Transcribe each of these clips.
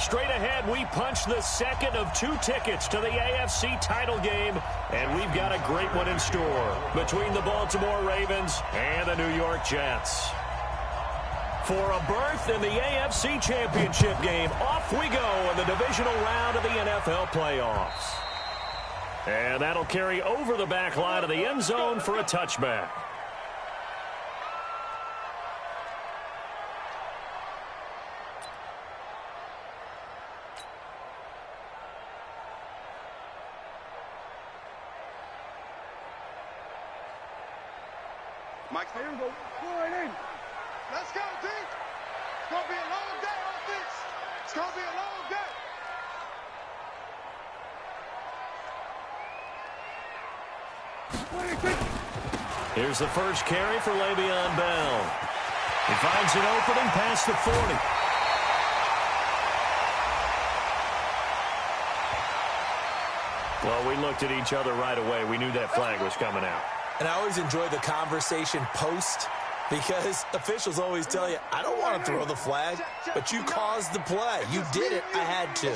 Straight ahead, we punch the second of 2 tickets to the AFC title game, and we've got a great one in store between the Baltimore Ravens and the New York Jets. For a berth in the AFC Championship game, off we go in the divisional round of the NFL playoffs. And that'll carry over the back line of the end zone for a touchback. Mike, here we go. Go right in. Let's go, D. It's going to be a long day on this. It's going to be a long day. Here's the first carry for Le'Veon Bell. He finds an opening past the 40. Well, we looked at each other right away. We knew that flag was coming out. And I always enjoy the conversation post because officials always tell you, I don't want to throw the flag, but you caused the play. You did it. I had to.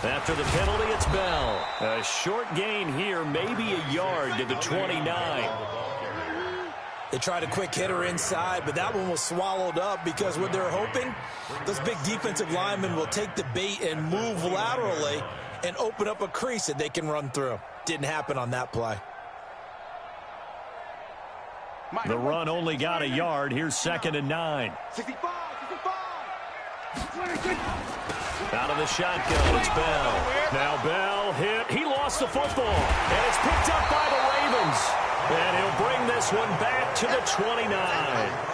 After the penalty, it's Bell. A short gain here, maybe a yard to the 29. They tried a quick hitter inside, but that one was swallowed up because what they're hoping, those big defensive linemen will take the bait and move laterally and open up a crease that they can run through. Didn't happen on that play. The run only got a yard. Here's 2nd and 9. 65. Out of the shotgun, it's Bell. Now Bell hit. He lost the football. And it's picked up by the Ravens. And he'll bring this one back to the 29.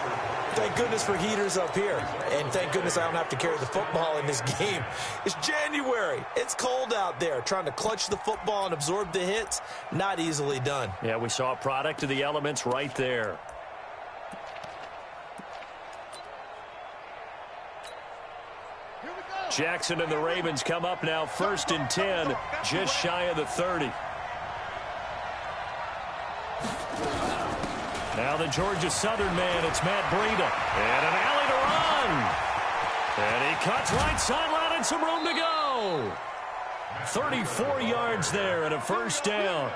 Thank goodness for heaters up here. And thank goodness I don't have to carry the football in this game. It's January. It's cold out there. Trying to clutch the football and absorb the hits, not easily done. Yeah, we saw a product of the elements right there. Jackson and the Ravens come up now 1st and 10, just shy of the 30. Now the Georgia Southern man, it's Matt Breida. And an alley to run. And he cuts right sideline and some room to go. 34 yards there and a 1st down.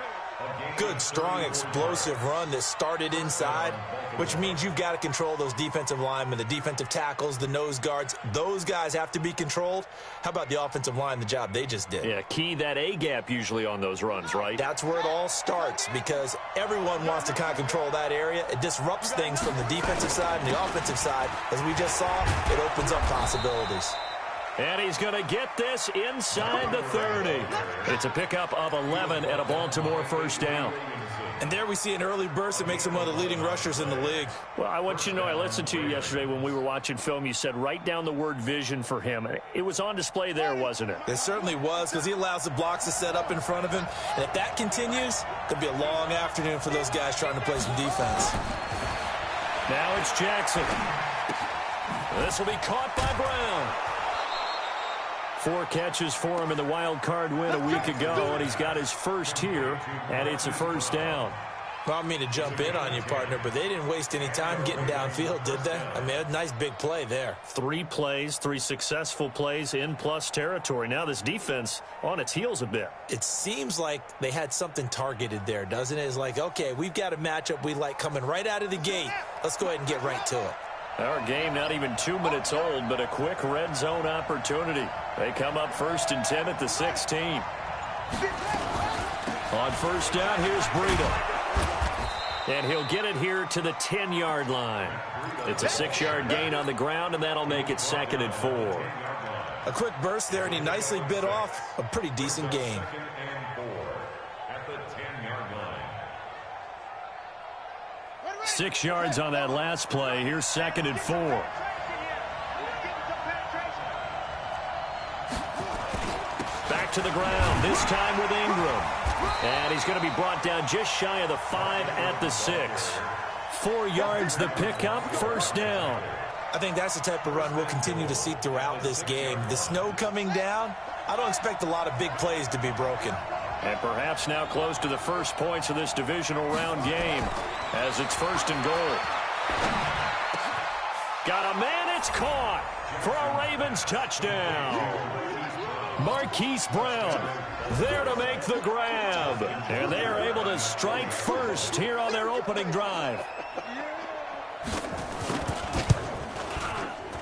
Good, strong, explosive run that started inside, which means you've got to control those defensive linemen, the defensive tackles, the nose guards. Those guys have to be controlled. How about the offensive line, the job they just did? Yeah, key that A-gap usually on those runs, right? That's where it all starts because everyone wants to kind of control that area. It disrupts things from the defensive side and the offensive side. As we just saw, it opens up possibilities. And he's going to get this inside the 30. It's a pickup of 11 and a Baltimore 1st down. And there we see an early burst that makes him one of the leading rushers in the league. Well, I want you to know, I listened to you yesterday when we were watching film. You said write down the word vision for him. It was on display there, wasn't it? It certainly was because he allows the blocks to set up in front of him. And if that continues, it'll be a long afternoon for those guys trying to play some defense. Now it's Jackson. This will be caught by Brown. 4 catches for him in the wild card win a week ago, and he's got his first here, and it's a 1st down. Well, I don't mean to jump in on you, partner, but they didn't waste any time getting downfield, did they? I mean, a nice big play there. 3 plays, 3 successful plays in plus territory. Now this defense on its heels a bit. It seems like they had something targeted there, doesn't it? It's like, okay, we've got a matchup we like coming right out of the gate. Let's go ahead and get right to it. Our game not even 2 minutes old, but a quick red zone opportunity. They come up 1st and 10 at the 16. On 1st down, here's Breida. And he'll get it here to the 10-yard line. It's a 6-yard gain on the ground, and that'll make it 2nd and 4. A quick burst there, and he nicely bit off a pretty decent gain. 6 yards on that last play. Here's 2nd and 4. Back to the ground, this time with Ingram. And he's going to be brought down just shy of the 5 at the 6. 4 yards the pickup, 1st down. I think that's the type of run we'll continue to see throughout this game. The snow coming down, I don't expect a lot of big plays to be broken. And perhaps now close to the first points of this divisional round game as it's 1st and goal. Got a man, it's caught for a Ravens touchdown. Marquise Brown there to make the grab. And they are able to strike first here on their opening drive.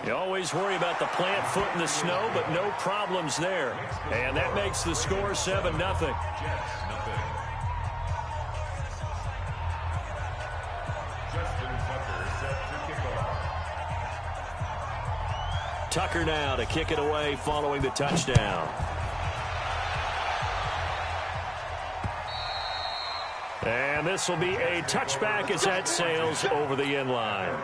You always worry about the plant foot in the snow, but no problems there. And that makes the score 7-0. Tucker now to kick it away following the touchdown. And this will be a touchback as that sails over the end line.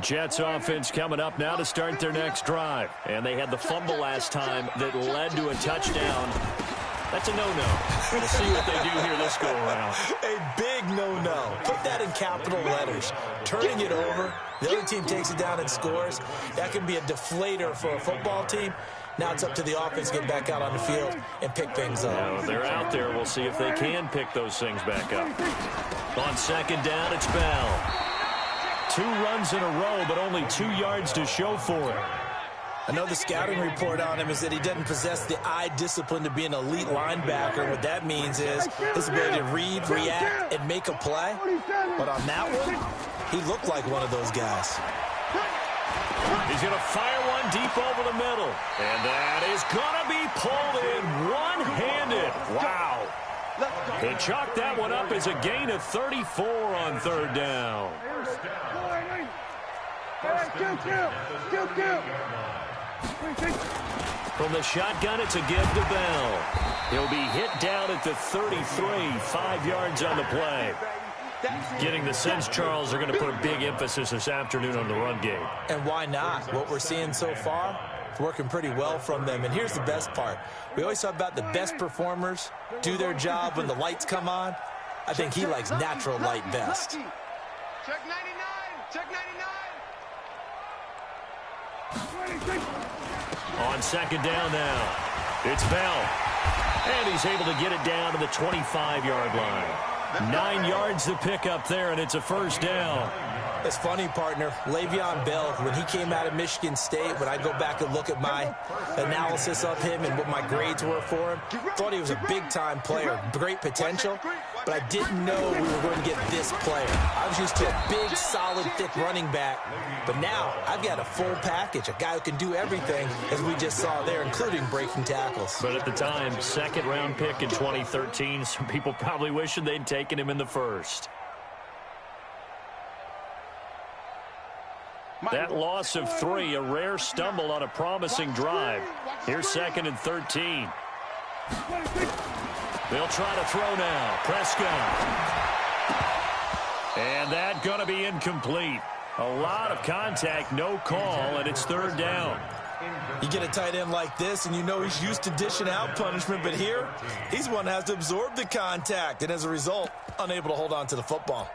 Jets offense coming up now to start their next drive. And they had the fumble last time that led to a touchdown. That's a no-no. We'll see what they do here this go-around. A big no-no. Put that in capital letters. Turning it over, the other team takes it down and scores. That can be a deflator for a football team. Now it's up to the offense to get back out on the field and pick things up. Now, they're out there. We'll see if they can pick those things back up. On second down, it's Bell. 2 runs in a row, but only 2 yards to show for it. I know the scouting report on him is that he doesn't possess the eye discipline to be an elite linebacker. What that means is his ability to read, react, and make a play. But on that one, he looked like one of those guys. He's going to fire one deep over the middle. And that is going to be pulled in one-handed. Wow. They chalked that one up as a gain of 34 on third down. From the shotgun, it's a give to Bell. He'll be hit down at the 33, 5 yards on the play. Getting the sense, Charles, they're going to put a big emphasis this afternoon on the run game. And why not? What we're seeing so far, it's working pretty well from them. And here's the best part. We always talk about the best performers do their job when the lights come on. I think he likes natural light best. Check 99. Check 99. On second down now, it's Bell. And he's able to get it down to the 25-yard line. 9 yards to pick up there, and it's a first down. It's funny, partner. Le'Veon Bell, when he came out of Michigan State, when I go back and look at my analysis of him and what my grades were for him, thought he was a big-time player, great potential, but I didn't know we were going to get this player. I was used to a big, solid, thick running back, but now I've got a full package, a guy who can do everything, as we just saw there, including breaking tackles. But at the time, second-round pick in 2013, some people probably wishing they'd taken him in the first. That loss of 3, a rare stumble on a promising drive. Here's second and 13. They'll try to throw now. Prescott. And that going to be incomplete. A lot of contact, no call, and it's third down. You get a tight end like this, and you know he's used to dishing out punishment, but here, he's one that has to absorb the contact, and as a result, unable to hold on to the football.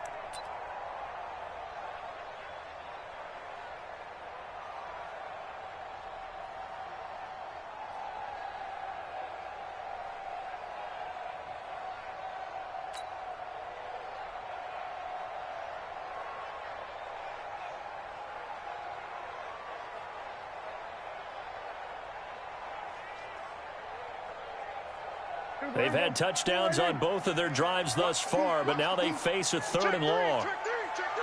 They've had touchdowns on both of their drives thus far, but now they face a third and long. Check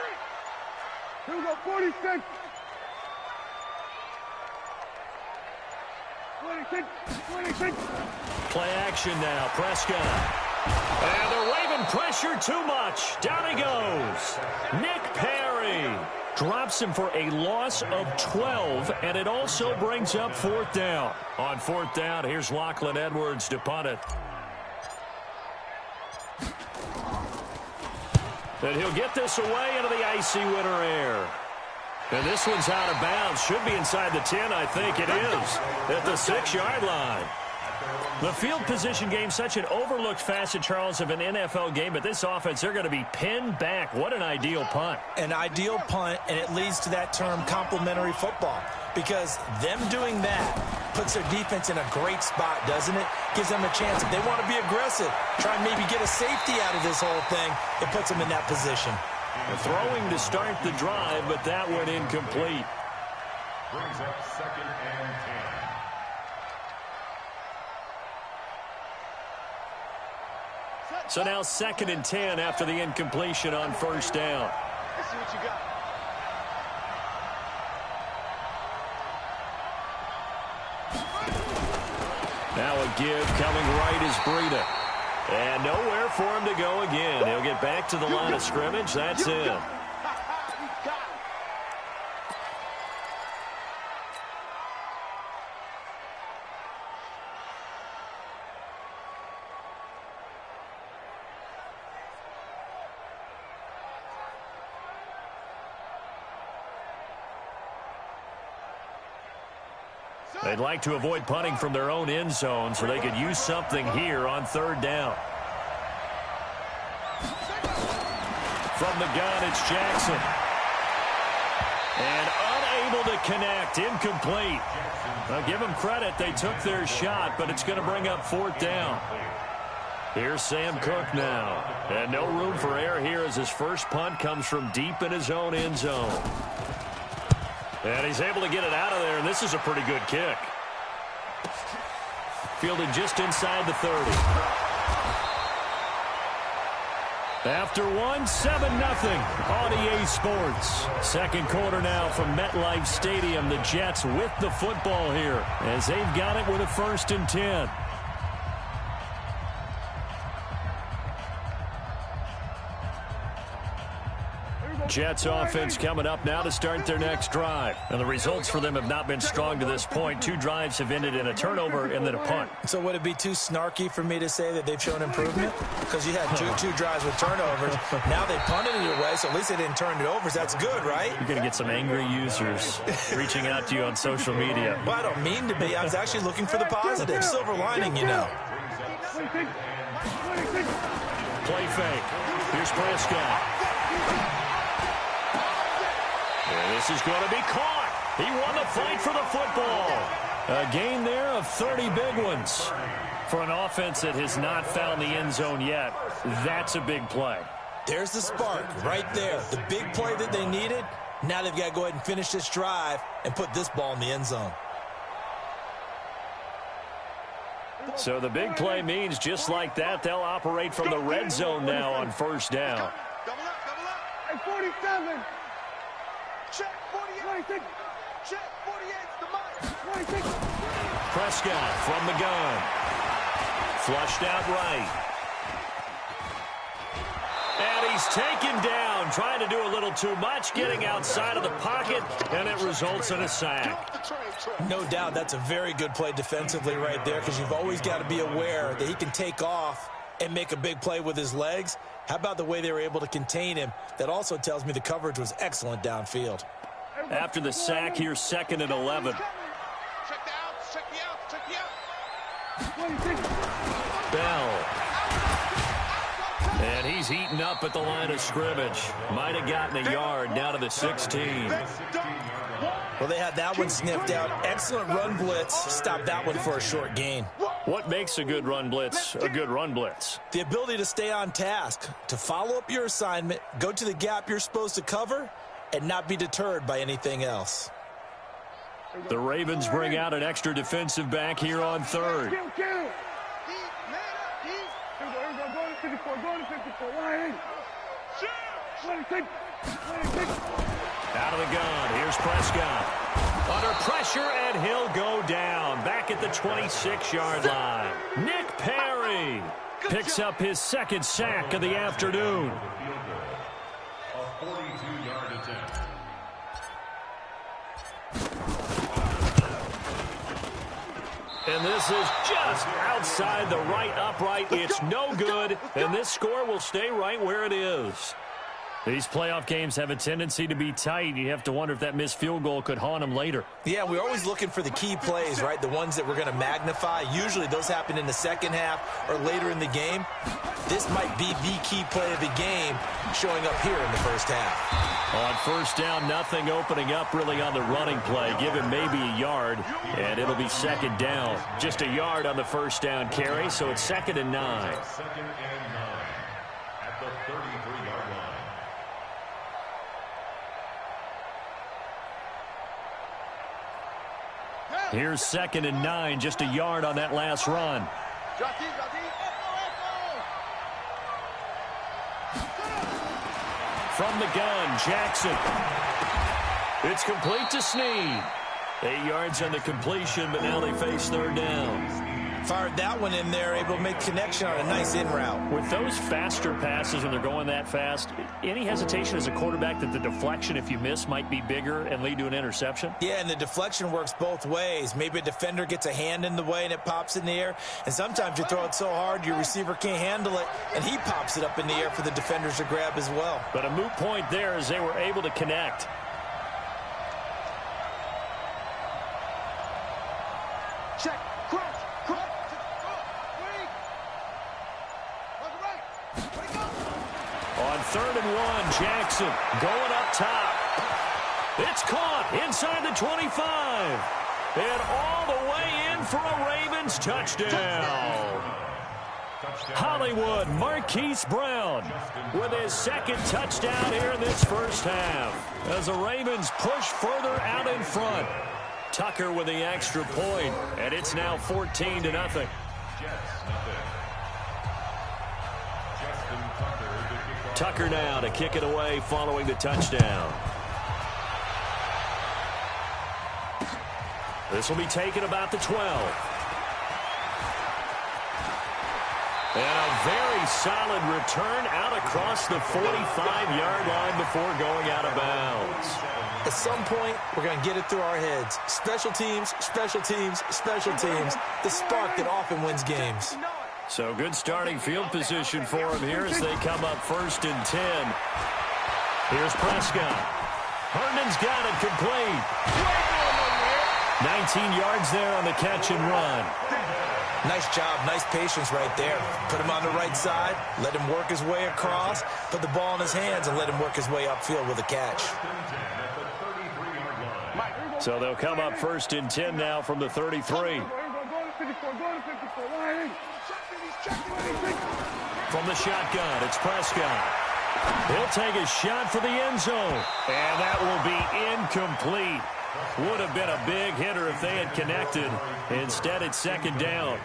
3. Here we go, 46. 26. Play action now. Prescott. And they're waving pressure too much. Down he goes. Nick Perry drops him for a loss of 12, and it also brings up fourth down. On fourth down, here's Lachlan Edwards to punt it. And he'll get this away into the icy winter air. And this one's out of bounds. Should be inside the 10, I think it is, at the 6-yard line. The field position game, such an overlooked facet, Charles, of an NFL game, but this offense, they're going to be pinned back. What an ideal punt. An ideal punt, and it leads to that term complementary football, because them doing that puts their defense in a great spot, doesn't it? Gives them a chance. If they want to be aggressive, try and maybe get a safety out of this whole thing, it puts them in that position. Throwing to start the drive, but that went incomplete. Brings up 2nd and 10. So now 2nd and 10 after the incompletion on 1st down. Let's see what you got. Now a give coming right is Breida. And nowhere for him to go again. He'll get back to the line of scrimmage. That's in. They'd like to avoid punting from their own end zone so they could use something here on 3rd down. From the gun, it's Jackson. And unable to connect, incomplete. Now give them credit, they took their shot, but it's going to bring up 4th down. Here's Sam Cook now. And no room for error here as his first punt comes from deep in his own end zone. And he's able to get it out of there, and this is a pretty good kick. Fielded just inside the 30. After 7-0 on EA Sports. 2nd quarter now from MetLife Stadium. The Jets with the football here as they've got it with a 1st and 10. Jets offense coming up now to start their next drive. And the results for them have not been strong to this point. 2 drives have ended in a turnover and then a punt. So would it be too snarky for me to say that they've shown improvement? Because you had two drives with turnovers. Now they punted it away, so at least they didn't turn it over. So that's good, right? You're going to get some angry users reaching out to you on social media. Well, I don't mean to be. I was actually looking for the positive. Silver lining, you know. Play fake. Here's Prescott. And this is going to be caught. He won the fight for the football. A gain there of 30 big ones. For an offense that has not found the end zone yet, that's a big play. There's the spark right there. The big play that they needed. Now they've got to go ahead and finish this drive and put this ball in the end zone. So the big play means just like that, they'll operate from the red zone now on 1st down. Double up, double up. Hey, 47. Check 48. Check 48's the mark. 46. Prescott from the gun. Flushed out right. And he's taken down, trying to do a little too much, getting outside of the pocket, and it results in a sack. No doubt that's a very good play defensively right there, because you've always got to be aware that he can take off and make a big play with his legs. How about the way they were able to contain him? That also tells me the coverage was excellent downfield. After the sack, here's 2nd and 11. Check the outs, check the outs, check the outs. Bell. And he's eaten up at the line of scrimmage. Might have gotten a yard down to the 16. Well, they had that one sniffed out. Excellent run blitz. Stopped that one for a short gain. What makes a good run blitz a good run blitz? The ability to stay on task, to follow up your assignment, go to the gap you're supposed to cover, and not be deterred by anything else. The Ravens bring out an extra defensive back here on 3rd. Out of the gun, here's Prescott. Under pressure, and he'll go down. Back at the 26-yard line. Nick Perry picks up his 2nd sack of the afternoon. A 42-yard attempt. And this is just outside the right upright. It's no good, and this score will stay right where it is. These playoff games have a tendency to be tight. You have to wonder if that missed field goal could haunt them later. Yeah, we're always looking for the key plays, right? The ones that we're going to magnify. Usually those happen in the second half or later in the game. This might be the key play of the game showing up here in the first half. On first down, nothing opening up really on the running play. Give him maybe a yard, and it'll be second down. Just a yard on the first down carry, so it's 2nd and 9. Second and 9 at the 33-yard line. Here's 2nd and 9, just a yard on that last run. From the gun, Jackson. It's complete to Snead. 8 yards on the completion, but now they face third down. Fired that one in there, able to make connection on a nice in route. With those faster passes when they're going that fast, any hesitation as a quarterback that the deflection, if you miss, might be bigger and lead to an interception? Yeah, and the deflection works both ways. Maybe a defender gets a hand in the way and it pops in the air, and sometimes you throw it so hard your receiver can't handle it, and he pops it up in the air for the defenders to grab as well. But a moot point there as they were able to connect. Check. On 3rd and 1, Jackson going up top. It's caught inside the 25. And all the way in for a Ravens touchdown. Hollywood Marquise Brown with his 2nd touchdown here in this first half. As the Ravens push further out in front. Tucker with the extra point, and it's now 14-0. Tucker now to kick it away following the touchdown. This will be taken about the 12. And a very solid return out across the 45-yard line before going out of bounds. At some point, we're going to get it through our heads. Special teams, special teams, special teams. The spark that often wins games. So good starting field position for him here as they come up 1st and 10. Here's Prescott. Herndon's got it complete. 19 yards there on the catch and run. Nice job, nice patience right there. Put him on the right side, let him work his way across, put the ball in his hands, and let him work his way upfield with a catch. So they'll come up 1st and 10 now from the 33. From the shotgun, it's Prescott. He'll take a shot for the end zone. And that will be incomplete. Would have been a big hitter if they had connected. Instead, it's 2nd down.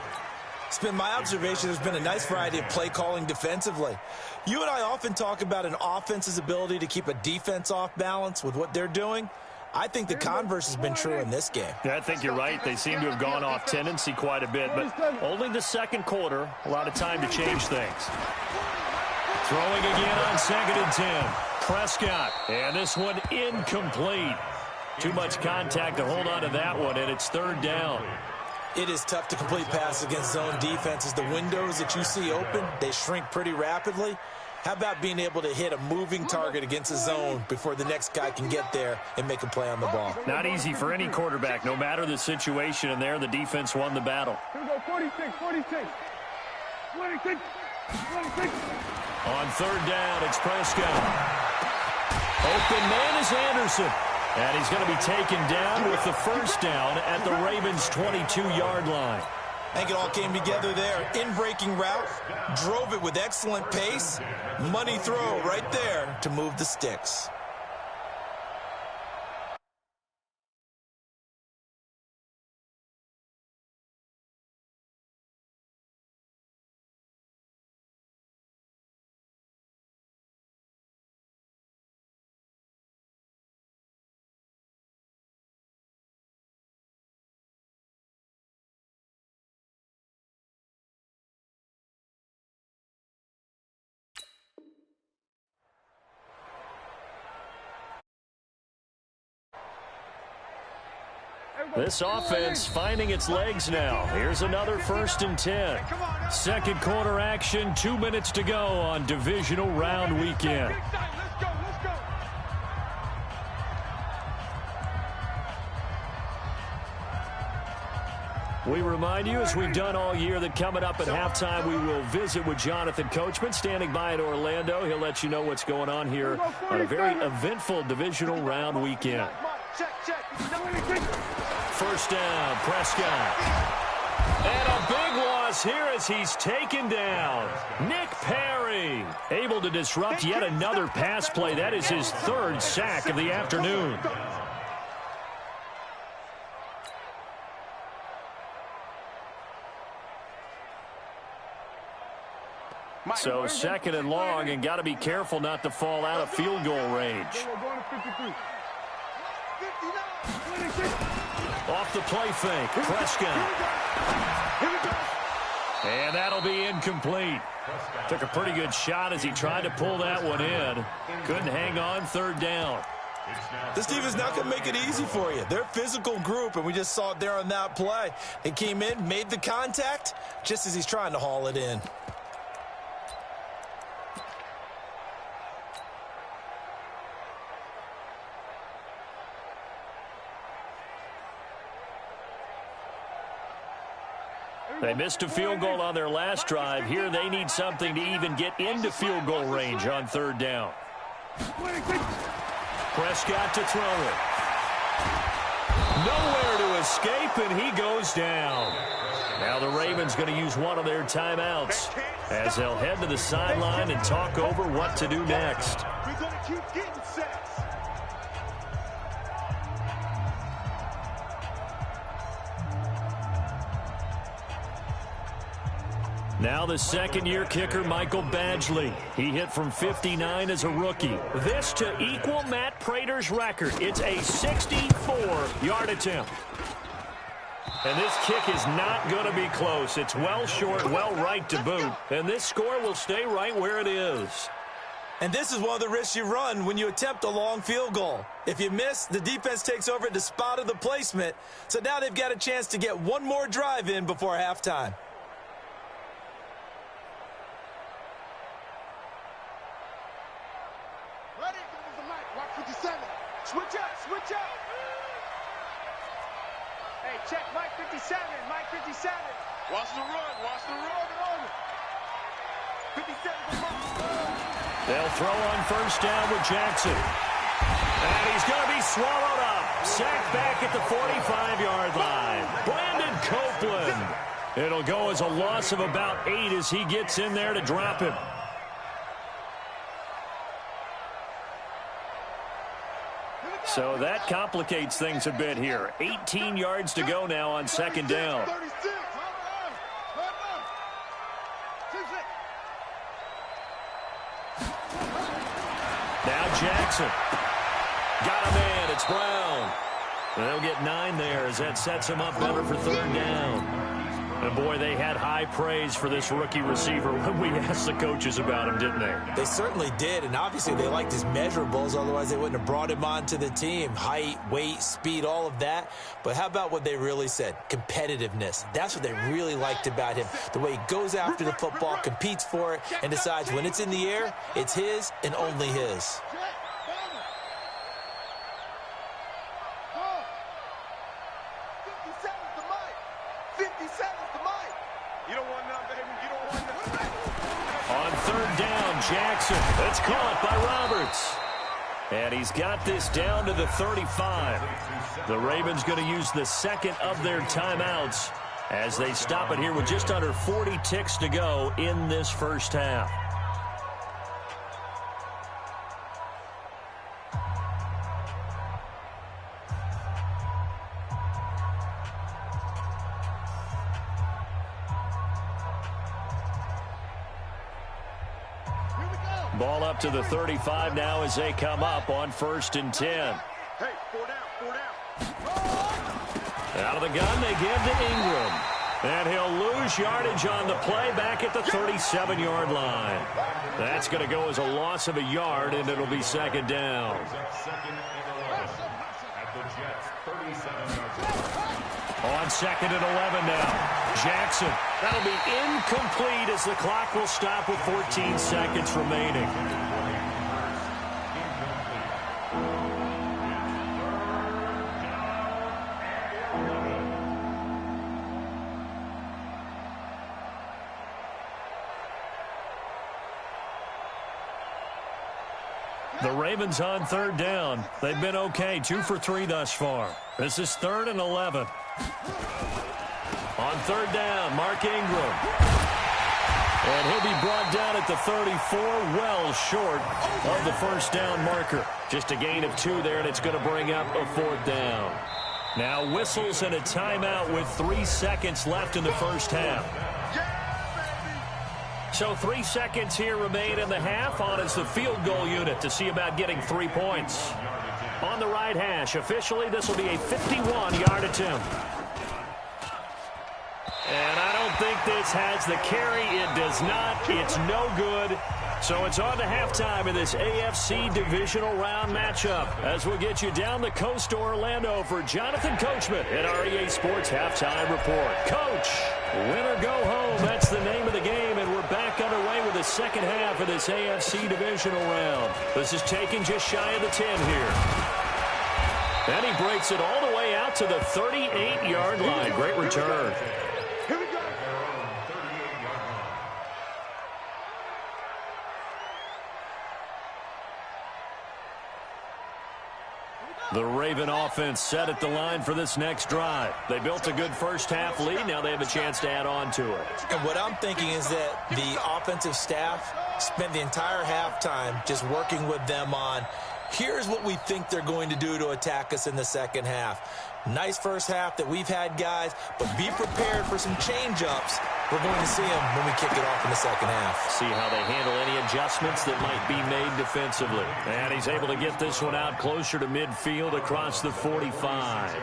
It's been my observation there's been a nice variety of play calling defensively. You and I often talk about an offense's ability to keep a defense off balance with what they're doing. I think the converse has been true in this game. Yeah, I think you're right. They seem to have gone off tendency quite a bit, but only the 2nd quarter, a lot of time to change things. Throwing again on 2nd and 10. Prescott, and this one incomplete. Too much contact to hold on to that one, and it's 3rd down. It is tough to complete passes against zone defenses. The windows that you see open, they shrink pretty rapidly. How about being able to hit a moving target against a zone before the next guy can get there and make a play on the ball? Not easy for any quarterback, no matter the situation, and there the defense won the battle. Here we go, 46. On 3rd down, it's Prescott. Open man is Anderson. And he's going to be taken down with the 1st down at the Ravens' 22-yard line. I think it all came together there. In-breaking route, drove it with excellent pace. Money throw right there to move the sticks. This offense finding its legs now. Here's another 1st and 10. 2nd quarter action, 2 minutes to go on divisional round weekend. Let's go. We remind you, as we've done all year, that coming up at halftime, we will visit with Jonathan Coachman, standing by in Orlando. He'll let you know what's going on here on a very eventful divisional round weekend. First down, Prescott. And a big loss here as he's taken down. Nick Perry able to disrupt yet another pass play. That is his third sack of the afternoon. So second and long, and got to be careful not to fall out of field goal range. Off the play fake, Prescott. And that'll be incomplete. Took a pretty good shot as he tried to pull that one in. Couldn't hang on, third down. This team is not going to make it easy for you. They're a physical group, and we just saw it there on that play. He came in, made the contact, just as he's trying to haul it in. They missed a field goal on their last drive. Here they need something to even get into field goal range on third down. Prescott to throw it. Nowhere to escape, and he goes down. Now the Ravens going to use one of their timeouts as they'll head to the sideline and talk over what to do next. We're going to keep getting sacks. Now the second-year kicker, Michael Badgley. He hit from 59 as a rookie. This to equal Matt Prater's record. It's a 64-yard attempt. And this kick is not going to be close. It's well short, well right to boot. And this score will stay right where it is. And this is one of the risks you run when you attempt a long field goal. If you miss, the defense takes over at the spot of the placement. So now they've got a chance to get one more drive in before halftime. Switch up, switch up. Hey, check Mike 57, Mike 57. Watch the run, watch the run. 57 the run. They'll throw on first down with Jackson. And he's going to be swallowed up. Sacked back at the 45-yard line. Brandon Copeland. It'll go as a loss of about 8 as he gets in there to drop him. So that complicates things a bit here. 18 yards to go now on second down. Now Jackson. Got a man. It's Brown. They'll get 9 there as that sets him up better for third down. And, boy, they had high praise for this rookie receiver when we asked the coaches about him, didn't they? They certainly did, and obviously they liked his measurables. Otherwise, they wouldn't have brought him onto the team. Height, weight, speed, all of that. But how about what they really said? Competitiveness. That's what they really liked about him. The way he goes after the football, competes for it, and decides when it's in the air, it's his and only his. 57's the mic. You don't want none, baby. You don't want none. On third down, Jackson. It's caught by Roberts. And he's got this down to the 35. The Ravens going to use the second of their timeouts as they stop it here with just under 40 ticks to go in this first half. Ball up to the 35 now as they come up on 1st and 10. Hey, 4 down, 4 down. Out of the gun, they give to Ingram. And he'll lose yardage on the play back at the 37-yard line. That's going to go as a loss of a yard, and it'll be second down. On 2nd and 11 now. Jackson. That'll be incomplete as the clock will stop with 14 seconds remaining. The Ravens on third down. They've been okay, 2 for 3 thus far. This is 3rd and 11. On third down, Mark Ingram. And he'll be brought down at the 34, well short of the first down marker. Just a gain of 2 there, and it's going to bring up a 4th down. Now whistles and a timeout with 3 seconds left in the first half. So 3 seconds here remain in the half. On is the field goal unit to see about getting 3 points. On the right hash, officially this will be a 51-yard attempt. And I don't think this has the carry. It does not. It's no good. So it's on to halftime in this AFC divisional round matchup as we'll get you down the coast to Orlando for Jonathan Coachman at our EA Sports Halftime Report. Coach, win or go home. That's the name of the game, and we're back underway with the second half of this AFC divisional round. This is taken just shy of the 10 here. And he breaks it all the way out to the 38-yard line. Great return. The Raven offense set at the line for this next drive. They built a good first-half lead. Now they have a chance to add on to it. And what I'm thinking is that the offensive staff spent the entire halftime just working with them on, here's what we think they're going to do to attack us in the second half. Nice first half that we've had, guys, but be prepared for some change-ups. We're going to see them when we kick it off in the second half. See how they handle any adjustments that might be made defensively. And he's able to get this one out closer to midfield across the 45.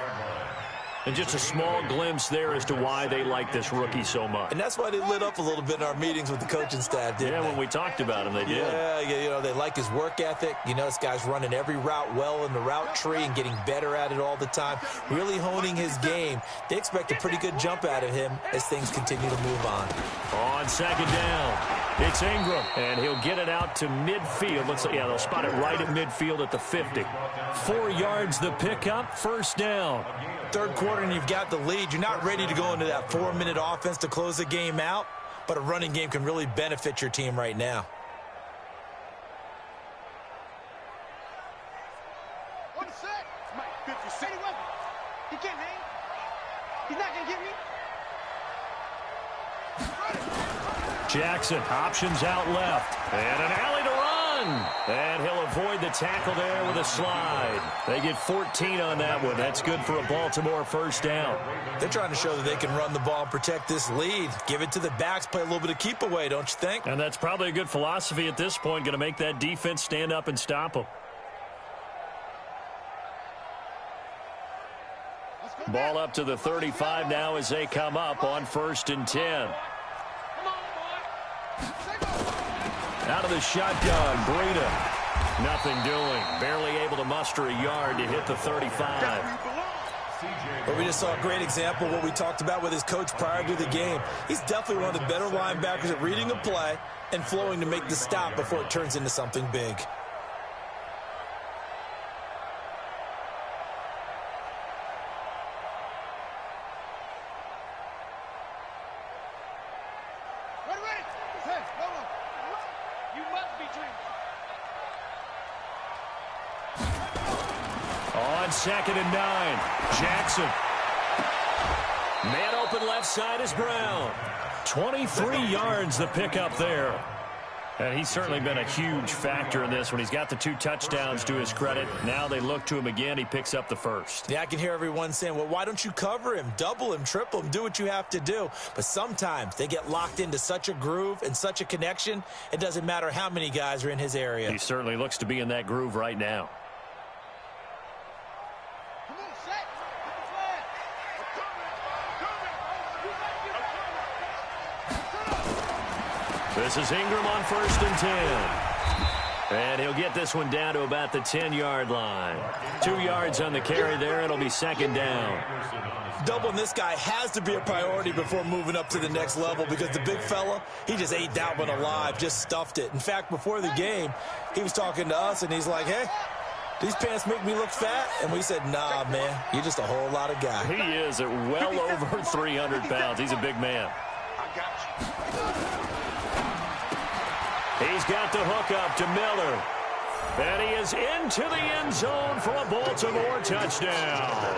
And just a small glimpse there as to why they like this rookie so much. And that's why they lit up a little bit in our meetings with the coaching staff, didn't they? When we talked about him, they did. Yeah, you know, they like his work ethic. You know, this guy's running every route well in the route tree and getting better at it all the time, really honing his game. They expect a pretty good jump out of him as things continue to move on. On second down, it's Ingram, and he'll get it out to midfield. They'll spot it right at midfield at the 50. 4 yards the pickup, first down. Third quarter and you've got the lead. You're not ready to go into that 4-minute offense to close the game out, but a running game can really benefit your team right now. One sec. Mike, 50 city weapon. He can't hang. He's not going to get me. Jackson options out left. And an alley to run. And he'll avoid the tackle there with a slide. They get 14 on that one. That's good for a Baltimore first down. They're trying to show that they can run the ball and protect this lead. Give it to the backs, play a little bit of keep away, don't you think? And that's probably a good philosophy at this point. Going to make that defense stand up and stop them. Ball up to the 35 now as they come up on 1st and 10. Out of the shotgun, Breida. Nothing doing. Barely able to muster a yard to hit the 35. But we just saw a great example of what we talked about with his coach prior to the game. He's definitely one of the better linebackers at reading a play and flowing to make the stop before it turns into something big. On 2nd and 9, Jackson. Man open left side is Brown. 23 yards the pickup there. And he's certainly been a huge factor in this when he's got the 2 touchdowns to his credit. Now they look to him again. He picks up the first. Yeah, I can hear everyone saying, well, why don't you cover him, double him, triple him, do what you have to do. But sometimes they get locked into such a groove and such a connection, it doesn't matter how many guys are in his area. He certainly looks to be in that groove right now. This is Ingram on 1st and 10. And he'll get this one down to about the 10-yard line. 2 yards on the carry there. It'll be 2nd down. Doubling this guy has to be a priority before moving up to the next level because the big fella, he just ate that one alive, just stuffed it. In fact, before the game, he was talking to us, and he's like, hey, these pants make me look fat? And we said, nah, man, you're just a whole lot of guy. He is at well over 300 pounds. He's a big man. I got you. He's got the hook up to Miller. And he is into the end zone for a Baltimore touchdown.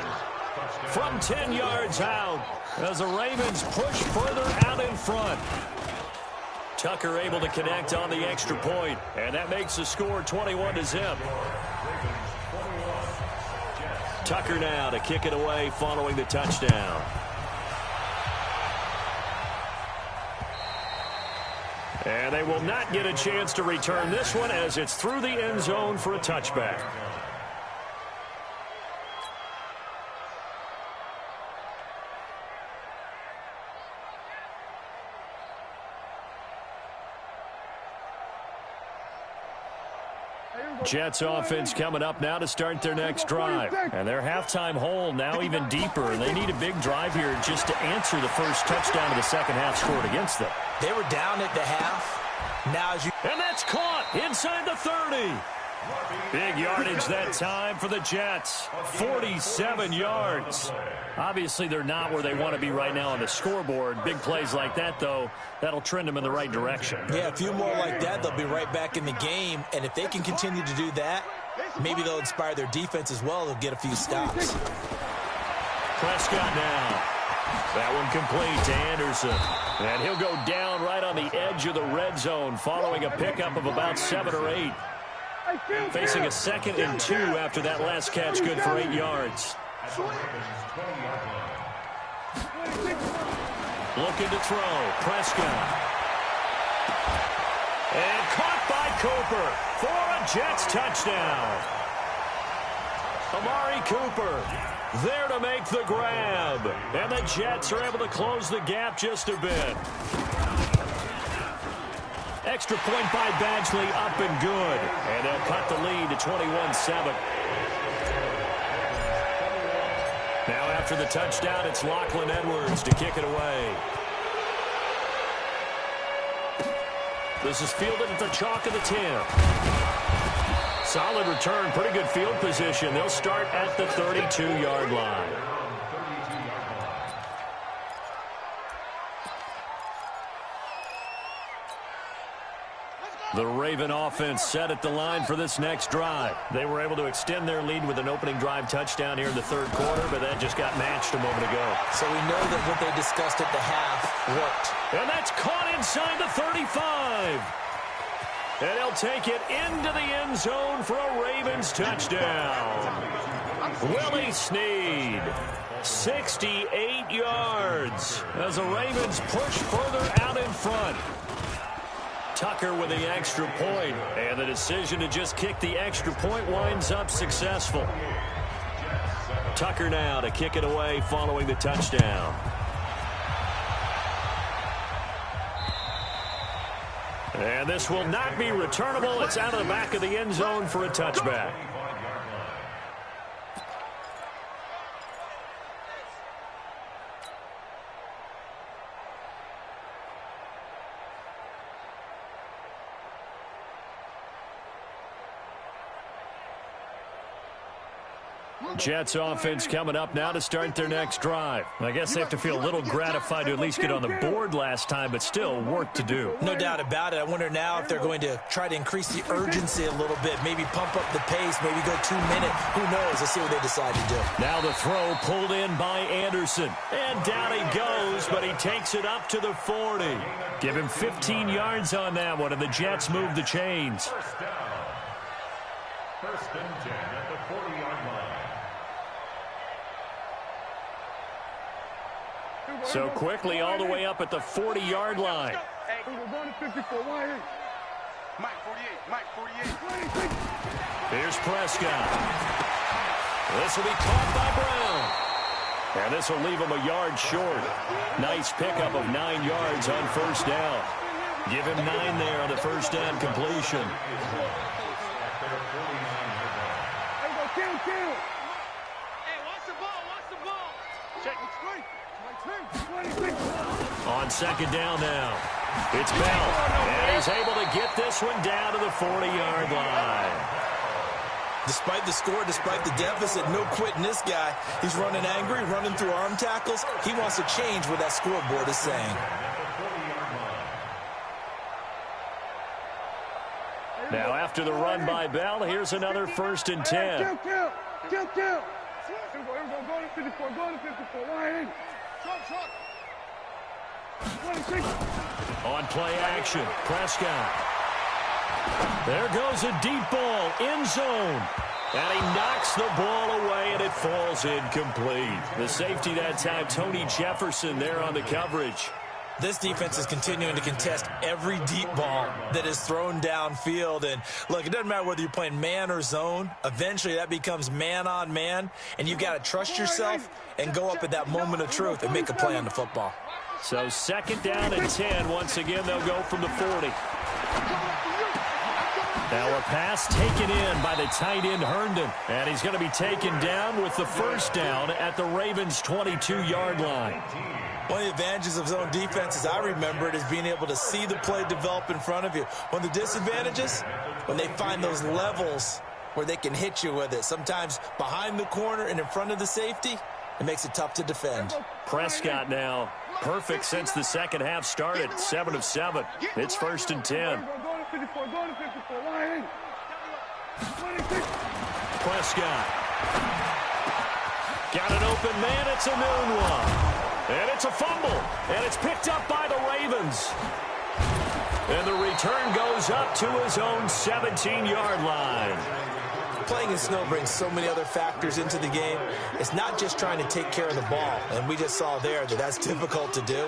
From 10 yards out, as the Ravens push further out in front. Tucker able to connect on the extra point, and that makes the score 21-0. Tucker now to kick it away following the touchdown. And they will not get a chance to return this one as it's through the end zone for a touchback. Jets offense coming up now to start their next drive. And their halftime hole now even deeper. They need a big drive here just to answer the first touchdown of the second half scored against them. They were down at the half. Now as you... And that's caught inside the 30. Big yardage that time for the Jets. 47 yards. Obviously, they're not where they want to be right now on the scoreboard. Big plays like that, though, that'll trend them in the right direction. Yeah, a few more like that, they'll be right back in the game. And if they can continue to do that, maybe they'll inspire their defense as well. They'll get a few stops. Prescott now. That one complete to Anderson. And he'll go down right on the edge of the red zone following a pickup of about 7 or 8. Facing a 2nd and 2 after that last catch, good for 8 yards. Looking to throw. Prescott. And caught by Cooper for a Jets touchdown. Amari Cooper there to make the grab. And the Jets are able to close the gap just a bit. Extra point by Badgley, up and good. And they'll cut the lead to 21-7. Now after the touchdown, it's Lachlan Edwards to kick it away. This is fielded at the chalk of the 10. Solid return, pretty good field position. They'll start at the 32-yard line. The Raven offense set at the line for this next drive. They were able to extend their lead with an opening drive touchdown here in the third quarter, but that just got matched a moment ago. So we know that what they discussed at the half worked. And that's caught inside the 35. And he'll take it into the end zone for a Ravens touchdown. Willie Snead, 68 yards as the Ravens push further out in front. Tucker with the extra point, and the decision to just kick the extra point winds up successful. Tucker now to kick it away following the touchdown. And this will not be returnable. It's out of the back of the end zone for a touchback. Jets offense coming up now to start their next drive. I guess they have to feel a little gratified to at least get on the board last time, but still work to do. No doubt about it. I wonder now if they're going to try to increase the urgency a little bit, maybe pump up the pace, maybe go 2 minute. Who knows? Let's see what they decide to do. Now the throw pulled in by Anderson. And down he goes, but he takes it up to the 40. Give him 15 yards on that one, and the Jets move the chains. First and 10 at the 40-yard line. So quickly all the way up at the 40-yard line. Here's Prescott. This will be caught by Brown. And this will leave him a yard short. Nice pickup of 9 yards on first down. Give him 9 there on the first down completion. On second down now, it's Bell, and he's able to get this one down to the 40-yard line. Despite the score, despite the deficit, no quitting this guy. He's running angry, running through arm tackles. He wants to change what that scoreboard is saying. Now after the run by Bell, here's another 1st and 10. Kill. Here we go. Go to 54. Go to 54. Line in. Truck. 26. On play action, Prescott. There goes a deep ball, end zone. And he knocks the ball away, and it falls incomplete. The safety that time, Tony Jefferson, there on the coverage. This defense is continuing to contest every deep ball that is thrown downfield. And, look, it doesn't matter whether you're playing man or zone. Eventually, that becomes man-on-man, and you've got to trust yourself and go up at that moment of truth and make a play on the football. So 2nd down and 10. Once again, they'll go from the 40. Now a pass taken in by the tight end Herndon. And he's going to be taken down with the 1st down at the Ravens' 22-yard line. One of the advantages of zone defense, as I remember it, is being able to see the play develop in front of you. One of the disadvantages, when they find those levels where they can hit you with it. Sometimes behind the corner and in front of the safety, it makes it tough to defend. Prescott now perfect since the second half started. 7 of 7. It's 1st and 10. Go to 54. Line in. 26. Prescott. Got an open man. It's a noon one. And it's a fumble. And it's picked up by the Ravens. And the return goes up to his own 17-yard line. Playing in snow brings so many other factors into the game. It's not just trying to take care of the ball, and we just saw there that that's difficult to do,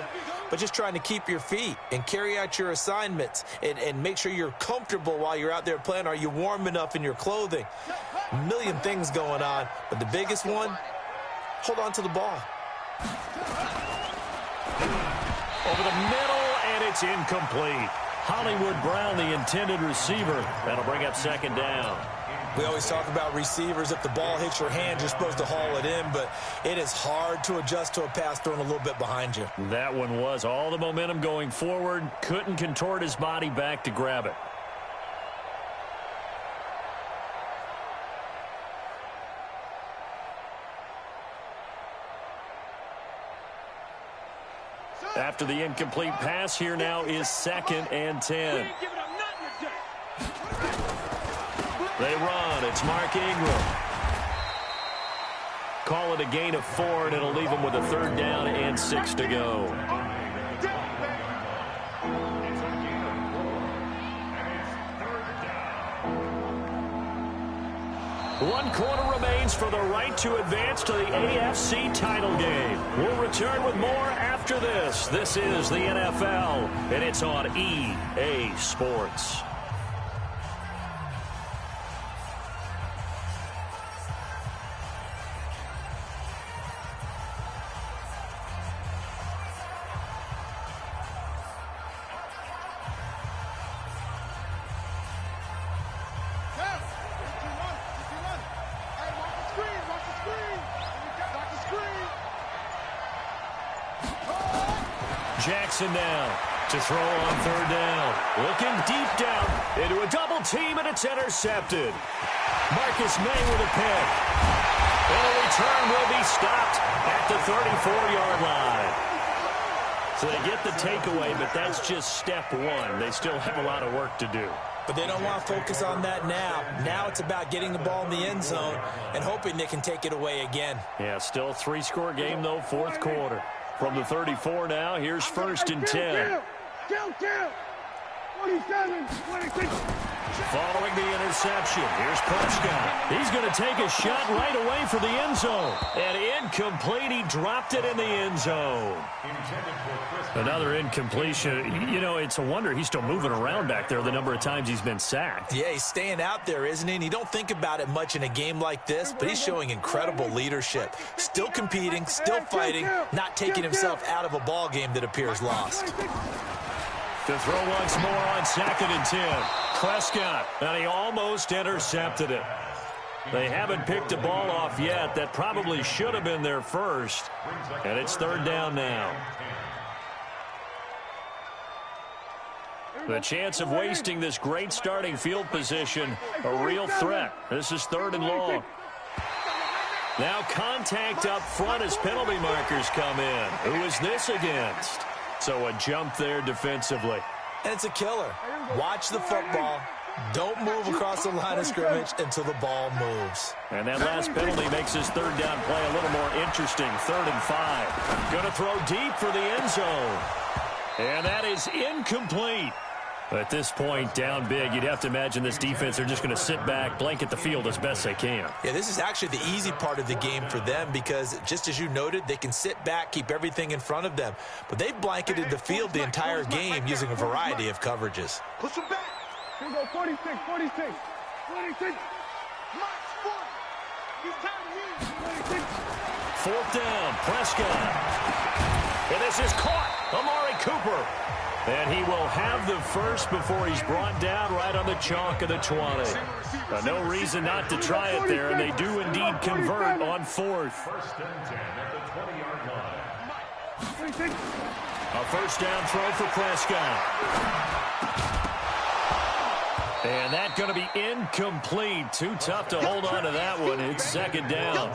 but just trying to keep your feet and carry out your assignments and make sure you're comfortable while you're out there playing. Are you warm enough in your clothing? A million things going on, but the biggest one, hold on to the ball. Over the middle, and it's incomplete. Hollywood Brown, the intended receiver. That'll bring up 2nd down. We always talk about receivers. If the ball hits your hand, you're supposed to haul it in, but it is hard to adjust to a pass thrown a little bit behind you. That one was all the momentum going forward. Couldn't contort his body back to grab it. After the incomplete pass, here now is 2nd and 10. They run. It's Mark Ingram. Call it a gain of 4, and it'll leave them with a 3rd down and 6 to go. One quarter remains for the right to advance to the AFC title game. We'll return with more after this. This is the NFL, and it's on EA Sports. Jackson now to throw on 3rd down. Looking deep down into a double team, and it's intercepted. Marcus May with a pick. And a return will be stopped at the 34-yard line. So they get the takeaway, but that's just step 1. They still have a lot of work to do. But they don't want to focus on that now. Now it's about getting the ball in the end zone and hoping they can take it away again. Yeah, still a 3-score game, though, 4th quarter. From the 34 now, here's 1st and 10. 27, 26. Following the interception, here's Prescott. He's going to take a shot right away for the end zone. And incomplete, he dropped it in the end zone. Another incompletion. You know, it's a wonder he's still moving around back there the number of times he's been sacked. Yeah, he's staying out there, isn't he? And you don't think about it much in a game like this, but he's showing incredible leadership. Still competing, still fighting, not taking himself out of a ball game that appears lost. To throw once more on 2nd and 10. Prescott, and he almost intercepted it. They haven't picked a ball off yet. That probably should have been their first. And it's 3rd down now. The chance of wasting this great starting field position, a real threat. This is 3rd and long. Now contact up front as penalty markers come in. Who is this against? So a jump there defensively. And it's a killer. Watch the football, Don't move across the line of scrimmage until the ball moves. And that last penalty makes his third down play a little more interesting. 3rd and 5. Going to throw deep for the end zone. And that is incomplete. At this point, down big, you'd have to imagine this defense are just going to sit back, blanket the field as best they can. Yeah, this is actually the easy part of the game for them because, just as you noted, they can sit back, keep everything in front of them. But they've blanketed the field the entire game using a variety of coverages. Push him back. Here we go, 46, 46, 46. Max 40. He's time to use 46. 4th down, Prescott. And this is caught. Amari Cooper. And he will have the first before he's brought down right on the chalk of the 20. No reason not to try it there, and they do indeed convert on 4th. 1st and 10 at the 20-yard line. A first down throw for Prescott. And that's going to be incomplete. Too tough to hold on to that one. It's 2nd down.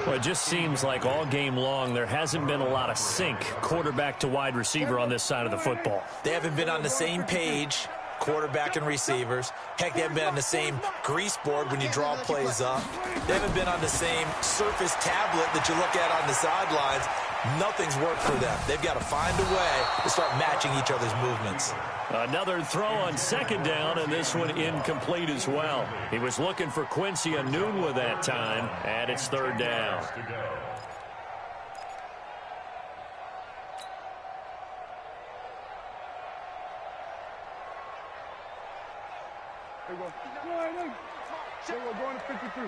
Well, it just seems like all game long there hasn't been a lot of sync quarterback to wide receiver on this side of the football. They haven't been on the same page, quarterback and receivers. Heck, they haven't been on the same grease board when you draw plays up. They haven't been on the same Surface tablet that you look at on the sidelines. Nothing's worked for them. They've got to find a way to start matching each other's movements. Another throw on 2nd down, and this one incomplete as well. He was looking for Quincy Enunwa that time, and it's 3rd down. Here we go. Here we go, going to 53.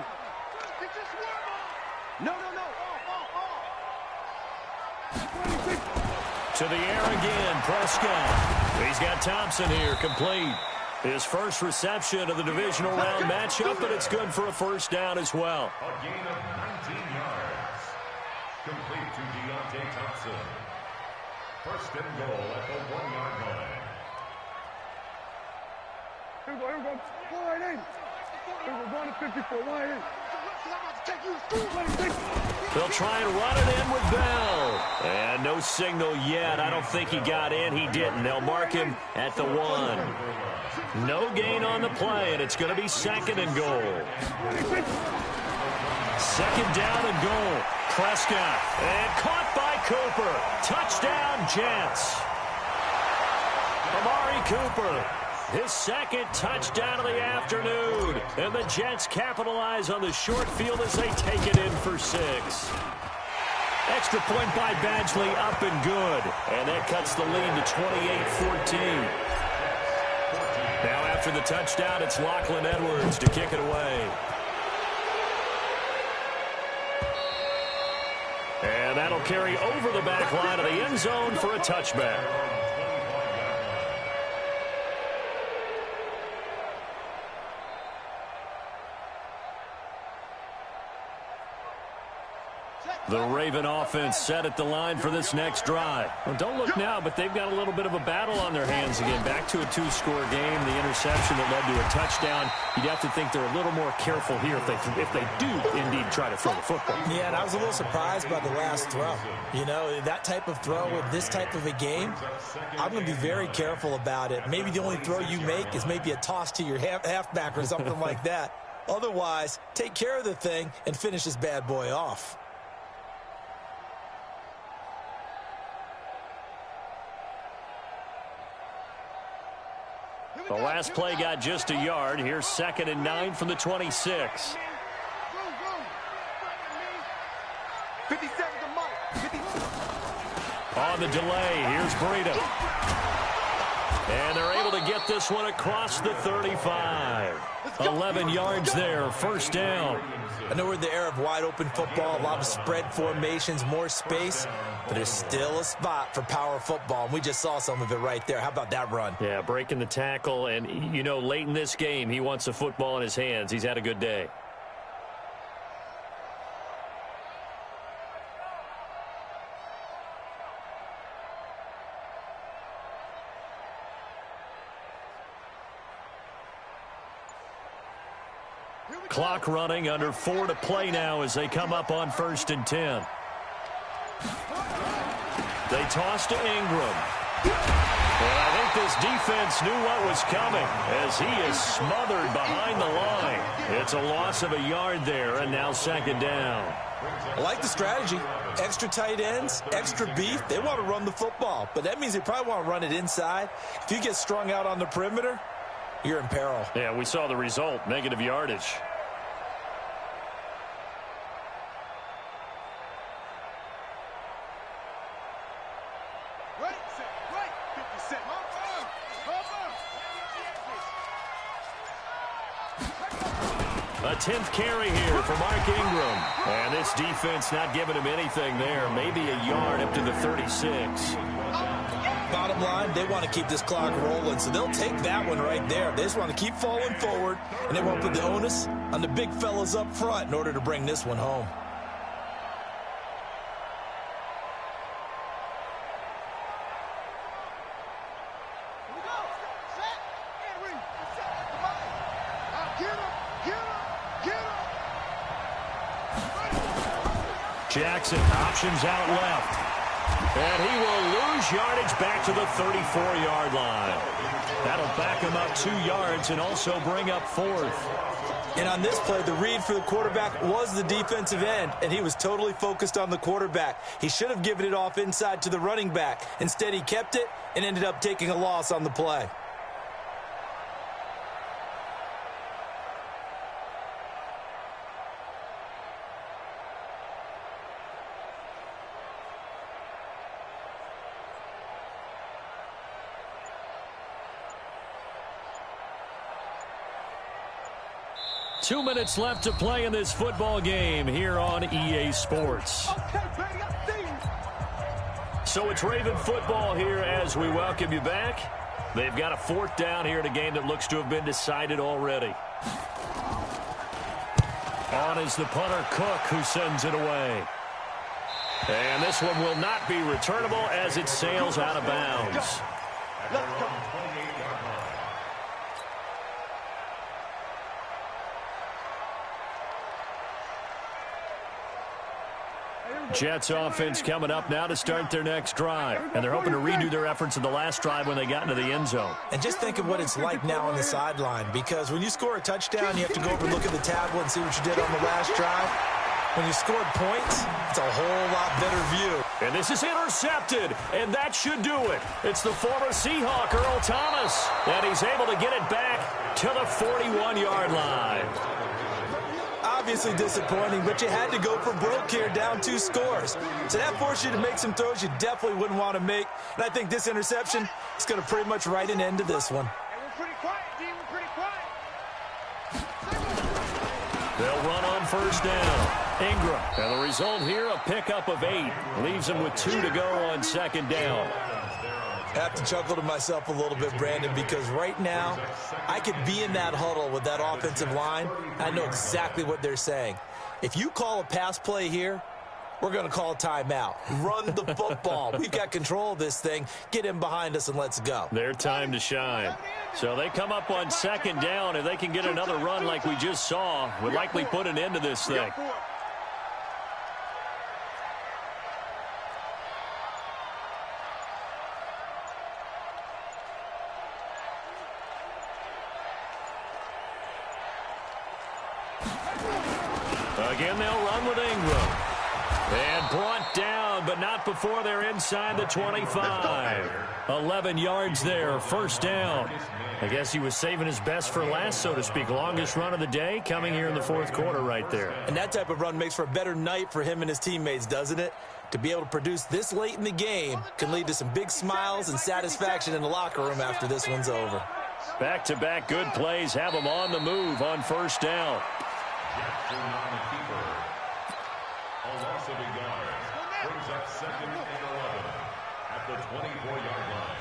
No. 26. To the air again, Prescott. He's got Thompson here, complete. His first reception of the divisional round matchup, but it's good for a first down as well. A gain of 19 yards. Complete to Deontay Thompson. 1st and goal at the 1-yard line. Here we go. Wide in. Here we go, going to 54. Wide in. They'll try and run it in with Bell. And no signal yet. I don't think he got in. He didn't. They'll mark him at the 1. No gain on the play, and it's going to be 2nd and goal. 2nd down and goal. Prescott. And caught by Cooper. Touchdown, Jets. Amari Cooper. His 2nd touchdown of the afternoon. And the Jets capitalize on the short field as they take it in for 6. Extra point by Badgley, up and good. And that cuts the lead to 28-14. Now after the touchdown, it's Lachlan Edwards to kick it away. And that'll carry over the back line of the end zone for a touchback. The Raven offense set at the line for this next drive. Well, don't look now, but they've got a little bit of a battle on their hands again. Back to a 2-score game. The interception that led to a touchdown. You'd have to think they're a little more careful here if they do indeed try to throw the football. Yeah, and I was a little surprised by the last throw. You know, that type of throw in this type of a game, I'm going to be very careful about it. Maybe the only throw you make is maybe a toss to your halfback or something like that. Otherwise, take care of the thing and finish this bad boy off. The last play got just a yard. Here's 2nd and 9 from the 26. 57 to Mike. On the delay, here's Breida. And they're able to get this one across the 35. 11 yards there, 1st down. I know we're in the era of wide-open football, a lot of spread formations, more space, but there's still a spot for power football, and we just saw some of it right there. How about that run? Yeah, breaking the tackle, and, you know, late in this game, he wants the football in his hands. He's had a good day. Clock running, under 4 to play now as they come up on 1st and 10. They toss to Ingram. And I think this defense knew what was coming as he is smothered behind the line. It's a loss of a yard there, and now second down. I like the strategy. Extra tight ends, extra beef. They want to run the football, but that means they probably want to run it inside. If you get strung out on the perimeter, you're in peril. Yeah, we saw the result, negative yardage. A 10th carry here for Mark Ingram. And this defense not giving him anything there. Maybe a yard up to the 36. Bottom line, they want to keep this clock rolling, so they'll take that one right there. They just want to keep falling forward, and they want to put the onus on the big fellas up front in order to bring this one home. Jackson options out left. And he will lose yardage back to the 34-yard line. That'll back him up 2 yards and also bring up 4th. And on this play, the read for the quarterback was the defensive end, and he was totally focused on the quarterback. He should have given it off inside to the running back. Instead, he kept it and ended up taking a loss on the play. Two minutes left to play in this football game here on EA Sports. So it's Raven football here as we welcome you back. They've got a 4th down here in a game that looks to have been decided already. On is the punter Cook, who sends it away. And this one will not be returnable as it sails out of bounds. Jets offense coming up now to start their next drive. And they're hoping to redo their efforts in the last drive when they got into the end zone. And just think of what it's like now on the sideline, because when you score a touchdown, you have to go over and look at the tablet and see what you did on the last drive. When you scored points, it's a whole lot better view. And this is intercepted, and that should do it. It's the former Seahawk, Earl Thomas, and he's able to get it back to the 41-yard line. Obviously disappointing, but you had to go for broke here, down 2 scores. So that forced you to make some throws you definitely wouldn't want to make. And I think this interception is going to pretty much write an end to this one. They'll run on first down. Ingram. And the result here, a pickup of 8. Leaves him with 2 to go on second down. I have to chuckle to myself a little bit, Brandon, because right now I could be in that huddle with that offensive line. I know exactly what they're saying. If you call a pass play here, we're going to call a timeout. Run the football. We've got control of this thing. Get in behind us and let's go. Their time to shine. So they come up on second down. If they can get another run like we just saw, would likely put an end to this thing. Again, they'll run with Ingram. And brought down, but not before they're inside the 25. 11 yards there, first down. I guess he was saving his best for last, so to speak. Longest run of the day coming here in the 4th quarter right there. And that type of run makes for a better night for him and his teammates, doesn't it? To be able to produce this late in the game can lead to some big smiles and satisfaction in the locker room after this one's over. Back-to-back good plays have them on the move on first down. Jackson on the keeper. A loss of a yard. Brings up 2nd and 11 at the 24-yard line.